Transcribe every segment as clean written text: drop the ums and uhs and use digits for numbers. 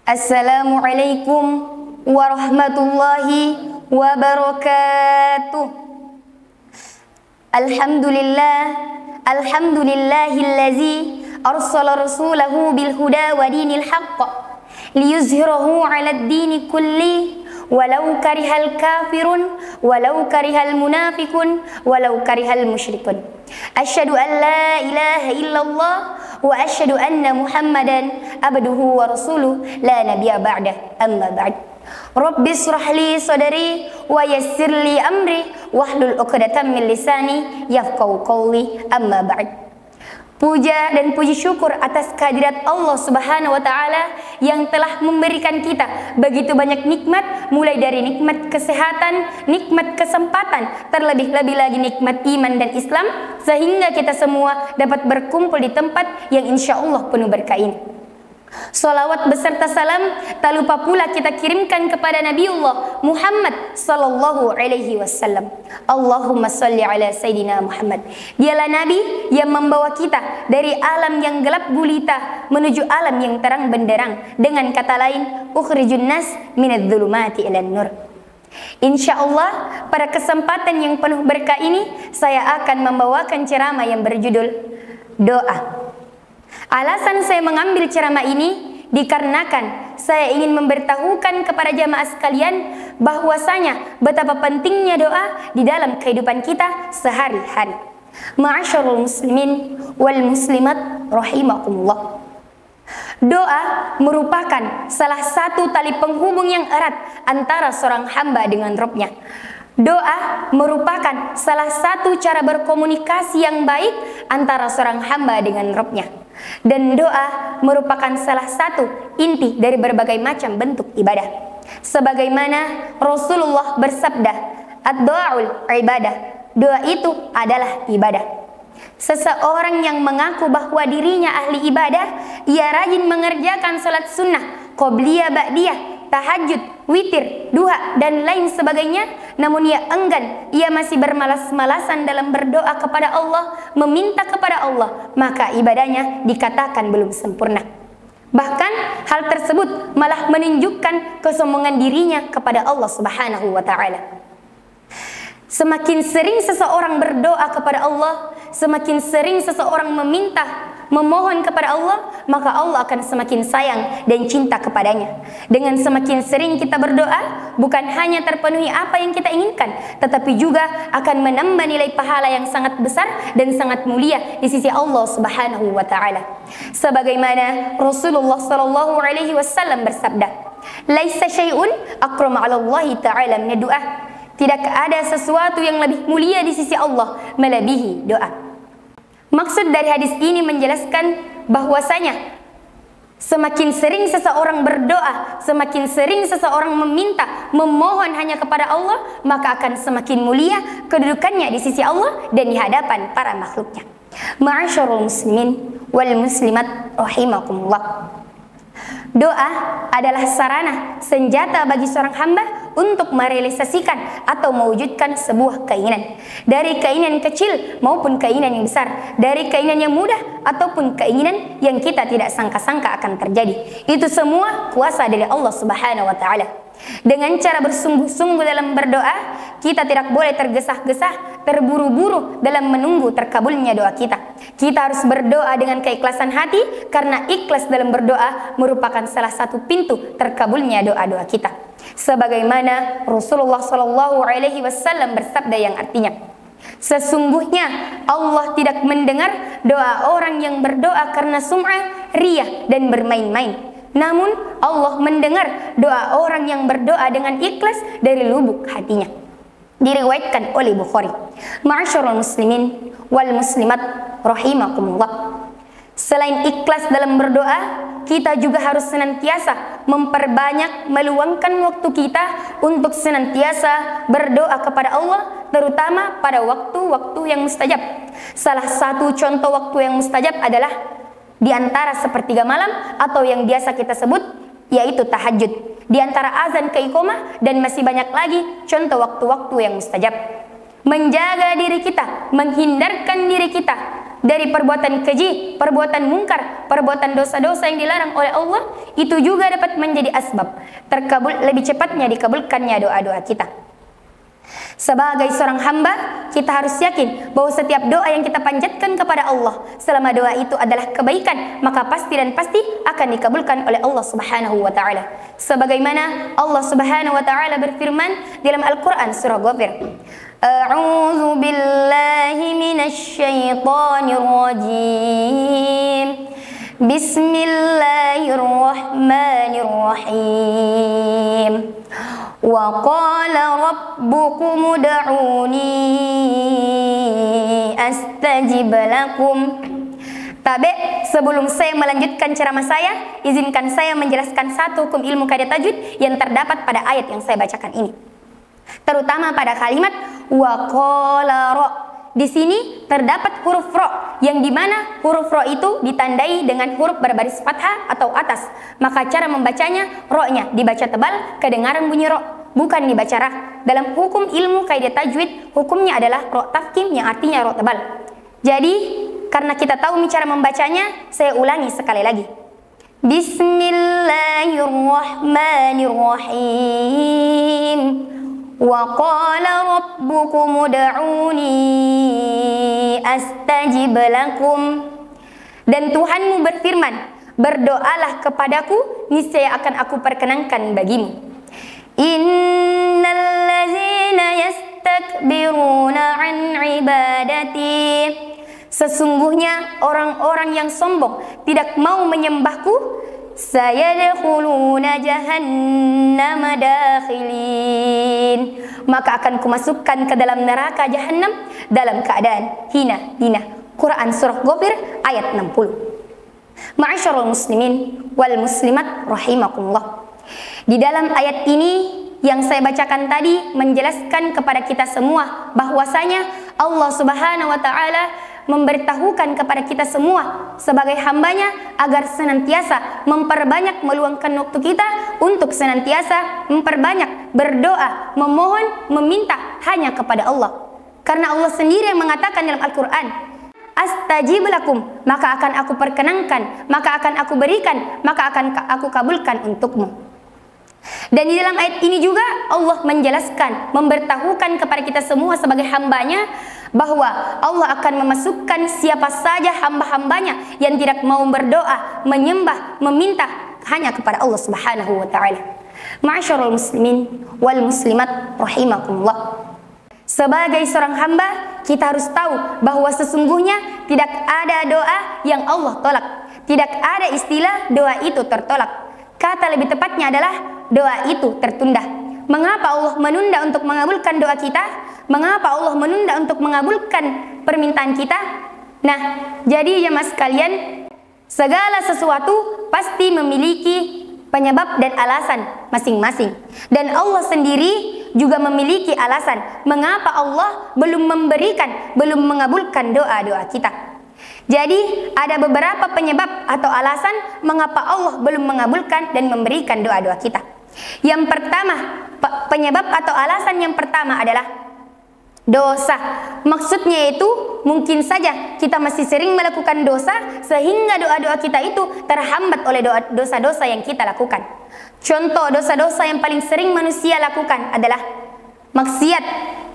Assalamualaikum warahmatullahi wabarakatuh. Alhamdulillahillazi arsala rasulahu bil huda wa dinil haqq liyuzhirahu 'alad dini kulli walau karihal kafirun walau karihal munafiqun walau karihal musyrikun. Asyhadu an la ilaha illallah wa asyhadu anna Muhammadan abduhu wa rasuluh la nabiyya ba'dah. Amma ba'd. Rabbi shrah li sadri wa yassir li amri wahlul 'uqdatam min lisani yafqahu qawli. Amma ba'd. Puja dan puji syukur atas kehadirat Allah Subhanahu wa taala yang telah memberikan kita begitu banyak nikmat, mulai dari nikmat kesehatan, nikmat kesempatan, terlebih-lebih lagi nikmat iman dan Islam, sehingga kita semua dapat berkumpul di tempat yang insya Allah penuh berkah ini. Salawat beserta salam tak lupa pula kita kirimkan kepada Nabiullah Muhammad sallallahu alaihi wasallam. Allahumma salli ala Sayyidina Muhammad. Dialah Nabi yang membawa kita dari alam yang gelap gulita menuju alam yang terang benderang. Dengan kata lain, ukhrijun nas minadz dzulumati ilan nur. Insyaallah pada kesempatan yang penuh berkah ini saya akan membawakan ceramah yang berjudul doa. Alasan saya mengambil ceramah ini dikarenakan saya ingin memberitahukan kepada jamaah sekalian bahwasanya betapa pentingnya doa di dalam kehidupan kita sehari-hari. Ma'asyarul muslimin wal muslimat rahimakumullah. Doa merupakan salah satu tali penghubung yang erat antara seorang hamba dengan Rabb-nya. Doa merupakan salah satu cara berkomunikasi yang baik antara seorang hamba dengan Rabb-nya. Dan doa merupakan salah satu inti dari berbagai macam bentuk ibadah. Sebagaimana Rasulullah bersabda, ad-du'aul ibadah. Doa itu adalah ibadah. Seseorang yang mengaku bahwa dirinya ahli ibadah, ia rajin mengerjakan salat sunnah, qobliyah, ba'diyah, tahajud, witir, duha, dan lain sebagainya, namun ia enggan, ia masih bermalas-malasan dalam berdoa kepada Allah, meminta kepada Allah, maka ibadahnya dikatakan belum sempurna. Bahkan hal tersebut malah menunjukkan kesombongan dirinya kepada Allah Subhanahu wa taala. Semakin sering seseorang berdoa kepada Allah, semakin sering seseorang memohon kepada Allah, maka Allah akan semakin sayang dan cinta kepadanya. Dengan semakin sering kita berdoa, bukan hanya terpenuhi apa yang kita inginkan, tetapi juga akan menambah nilai pahala yang sangat besar dan sangat mulia di sisi Allah Subhanahu wa taala. Sebagaimana Rasulullah sallallahu alaihi wasallam bersabda, "Laisa syai'un akrama 'ala Allah ta'ala min du'a." Tidak ada sesuatu yang lebih mulia di sisi Allah melebihi doa. Maksud dari hadis ini menjelaskan bahwasanya semakin sering seseorang berdoa, semakin sering seseorang memohon hanya kepada Allah, maka akan semakin mulia kedudukannya di sisi Allah dan di hadapan para makhluknya. Ma'asyarul muslimin wal muslimat rahimakumullah. Doa adalah sarana, senjata bagi seorang hamba untuk merealisasikan atau mewujudkan sebuah keinginan. Dari keinginan kecil maupun keinginan yang besar, dari keinginan yang mudah ataupun keinginan yang kita tidak sangka-sangka akan terjadi. Itu semua kuasa dari Allah Subhanahu wa taala. Dengan cara bersungguh-sungguh dalam berdoa, kita tidak boleh tergesa-gesa, terburu-buru dalam menunggu terkabulnya doa kita. Kita harus berdoa dengan keikhlasan hati, karena ikhlas dalam berdoa merupakan salah satu pintu terkabulnya doa-doa kita. Sebagaimana Rasulullah sallallahu alaihi wasallam bersabda yang artinya, sesungguhnya Allah tidak mendengar doa orang yang berdoa karena sum'ah, riyah, dan bermain-main. Namun Allah mendengar doa orang yang berdoa dengan ikhlas dari lubuk hatinya. Diriwayatkan oleh Bukhari. Ma'asyarul muslimin wal muslimat rahimakumullah. Selain ikhlas dalam berdoa, kita juga harus senantiasa memperbanyak meluangkan waktu kita untuk senantiasa berdoa kepada Allah, terutama pada waktu-waktu yang mustajab. Salah satu contoh waktu yang mustajab adalah di antara sepertiga malam atau yang biasa kita sebut yaitu tahajud, di antara azan ke iqamah, dan masih banyak lagi contoh waktu-waktu yang mustajab. Menjaga diri kita, menghindarkan diri kita dari perbuatan keji, perbuatan mungkar, perbuatan dosa-dosa yang dilarang oleh Allah, itu juga dapat menjadi asbab lebih cepatnya dikabulkannya doa-doa kita. Sebagai seorang hamba, kita harus yakin bahwa setiap doa yang kita panjatkan kepada Allah, selama doa itu adalah kebaikan, maka pasti dan pasti akan dikabulkan oleh Allah Subhanahu wa taala. Sebagaimana Allah Subhanahu wa taala berfirman dalam Al-Qur'an surah Ghafir, A'udzu billahi minasy syaithanir rajim. Bismillahirrahmanirrahim. Wa qala rabbukum ud'uni astajib lakum. Tabe, sebelum saya melanjutkan ceramah saya, izinkan saya menjelaskan satu hukum ilmu kaidah tajwid yang terdapat pada ayat yang saya bacakan ini. Terutama pada kalimat wa qala ra. Di sini terdapat huruf ro, yang dimana huruf ro itu ditandai dengan huruf berbaris fathah atau atas. Maka cara membacanya, ro-nya dibaca tebal, kedengaran bunyi ro, bukan dibaca rah. Dalam hukum ilmu kaidah tajwid, hukumnya adalah ro tafkhim yang artinya ro tebal. Jadi, karena kita tahu cara membacanya, saya ulangi sekali lagi. Bismillahirrahmanirrahim. Wa qala rabbukum ud'uni astajib lakum. Dan Tuhanmu berfirman, berdoalah kepadaku, niscaya akan aku perkenankan bagimu. Innal ladzina yastakbiruna an ibadati. Sesungguhnya orang-orang yang sombong tidak mau menyembahku, sayadkhuluna jahannama dakhilin, maka akan kumasukkan ke dalam neraka jahannam dalam keadaan hina dina. Quran surah Ghafir ayat 60. Ma'asyiral muslimin wal muslimat rahimakumullah. Di dalam ayat ini yang saya bacakan tadi menjelaskan kepada kita semua bahwasanya Allah Subhanahu wa taala memberitahukan kepada kita semua sebagai hambanya agar senantiasa memperbanyak meluangkan waktu kita untuk senantiasa memperbanyak berdoa, memohon, meminta hanya kepada Allah. Karena Allah sendiri yang mengatakan dalam Al-Quran, astajib lakum, maka akan aku perkenankan, maka akan aku berikan, maka akan aku kabulkan untukmu. Dan di dalam ayat ini juga Allah menjelaskan, memberitahukan kepada kita semua sebagai hambanya bahwa Allah akan memasukkan siapa saja hamba-hambanya yang tidak mau berdoa, menyembah, meminta hanya kepada Allah Subhanahu wa taala. Ma'asyiral muslimin wal muslimat rahimakumullah. Sebagai seorang hamba, kita harus tahu bahwa sesungguhnya tidak ada doa yang Allah tolak. Tidak ada istilah doa itu tertolak. Kata lebih tepatnya adalah doa itu tertunda. Mengapa Allah menunda untuk mengabulkan doa kita? Mengapa Allah menunda untuk mengabulkan permintaan kita? Nah, jadi jemaah sekalian, segala sesuatu pasti memiliki penyebab dan alasan masing-masing. Dan Allah sendiri juga memiliki alasan mengapa Allah belum mengabulkan doa-doa kita. Jadi ada beberapa penyebab atau alasan mengapa Allah belum mengabulkan dan memberikan doa-doa kita. Yang pertama, penyebab atau alasan yang pertama adalah dosa. Maksudnya itu mungkin saja kita masih sering melakukan dosa sehingga doa-doa kita itu terhambat oleh dosa-dosa yang kita lakukan. Contoh dosa-dosa yang paling sering manusia lakukan adalah maksiat,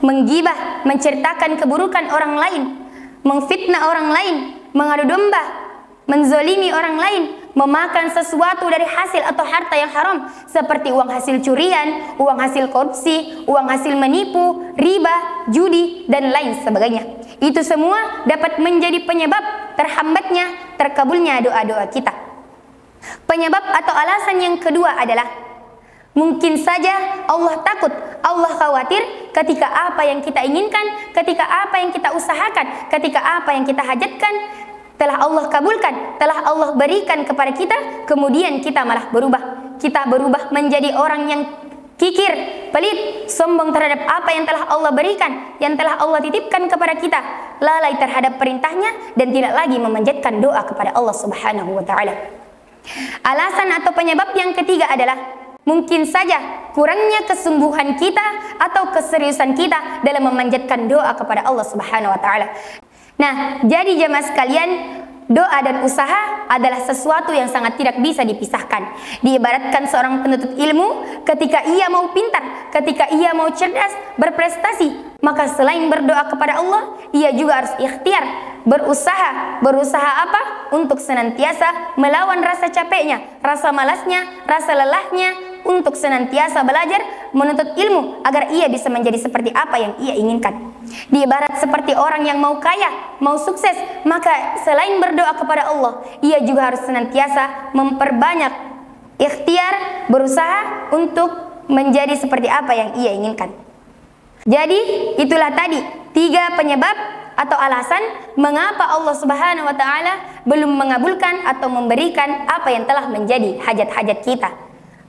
menggibah, menceritakan keburukan orang lain, memfitnah orang lain, mengadu domba, menzolimi orang lain, memakan sesuatu dari hasil atau harta yang haram seperti uang hasil curian, uang hasil korupsi, uang hasil menipu, riba, judi, dan lain sebagainya. Itu semua dapat menjadi penyebab terhambatnya, terkabulnya doa-doa kita. Penyebab atau alasan yang kedua adalah mungkin saja Allah takut, Allah khawatir ketika apa yang kita inginkan, ketika apa yang kita usahakan, ketika apa yang kita hajatkan telah Allah kabulkan, telah Allah berikan kepada kita, kemudian kita malah berubah. Kita berubah menjadi orang yang kikir, pelit, sombong terhadap apa yang telah Allah berikan, yang telah Allah titipkan kepada kita, lalai terhadap perintahnya dan tidak lagi memanjatkan doa kepada Allah Subhanahu wa taala. Alasan atau penyebab yang ketiga adalah mungkin saja kurangnya kesungguhan kita atau keseriusan kita dalam memanjatkan doa kepada Allah Subhanahu wa taala. Nah, jadi jamaah sekalian, doa dan usaha adalah sesuatu yang sangat tidak bisa dipisahkan. Diibaratkan seorang penuntut ilmu, ketika ia mau pintar, ketika ia mau cerdas, berprestasi, maka selain berdoa kepada Allah, ia juga harus ikhtiar, berusaha. Berusaha apa? Untuk senantiasa melawan rasa capeknya, rasa malasnya, rasa lelahnya, untuk senantiasa belajar, menuntut ilmu agar ia bisa menjadi seperti apa yang ia inginkan. Diibarat seperti orang yang mau kaya, mau sukses, maka selain berdoa kepada Allah, ia juga harus senantiasa memperbanyak ikhtiar, berusaha untuk menjadi seperti apa yang ia inginkan. Jadi itulah tadi 3 penyebab atau alasan mengapa Allah Subhanahu wa taala belum mengabulkan atau memberikan apa yang telah menjadi hajat-hajat kita.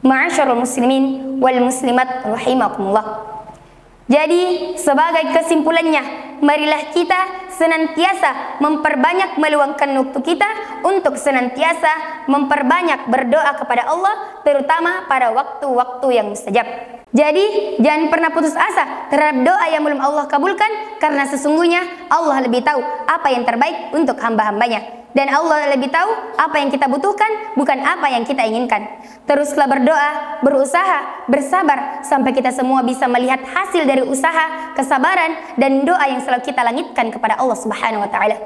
Ma'asyarul muslimin wal muslimat rahimakumullah. Jadi sebagai kesimpulannya, marilah kita senantiasa memperbanyak meluangkan waktu kita untuk senantiasa memperbanyak berdoa kepada Allah, terutama pada waktu-waktu yang mustajab. Jadi jangan pernah putus asa terhadap doa yang belum Allah kabulkan, karena sesungguhnya Allah lebih tahu apa yang terbaik untuk hamba-hambanya. Dan Allah lebih tahu apa yang kita butuhkan, bukan apa yang kita inginkan. Teruslah berdoa, berusaha, bersabar, sampai kita semua bisa melihat hasil dari usaha, kesabaran, dan doa yang selalu kita langitkan kepada Allah Subhanahu wa ta'ala.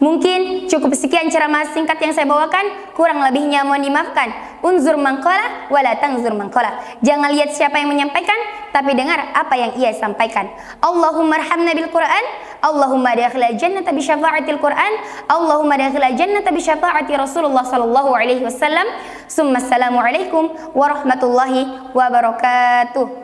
Mungkin cukup sekian ceramah singkat yang saya bawakan, kurang lebihnya mohon dimaafkan. Unzur man qala wala tanzur man qala. Jangan lihat siapa yang menyampaikan, tapi dengar apa yang ia sampaikan. Allahumma arhamna bil Quran, Allahumma adkhilna jannata bi syafa'atil Quran, Allahumma adkhilna jannata bi syafa'ati Rasulullah sallallahu alaihi wasallam. Summa assalamu alaikum warahmatullahi wabarakatuh.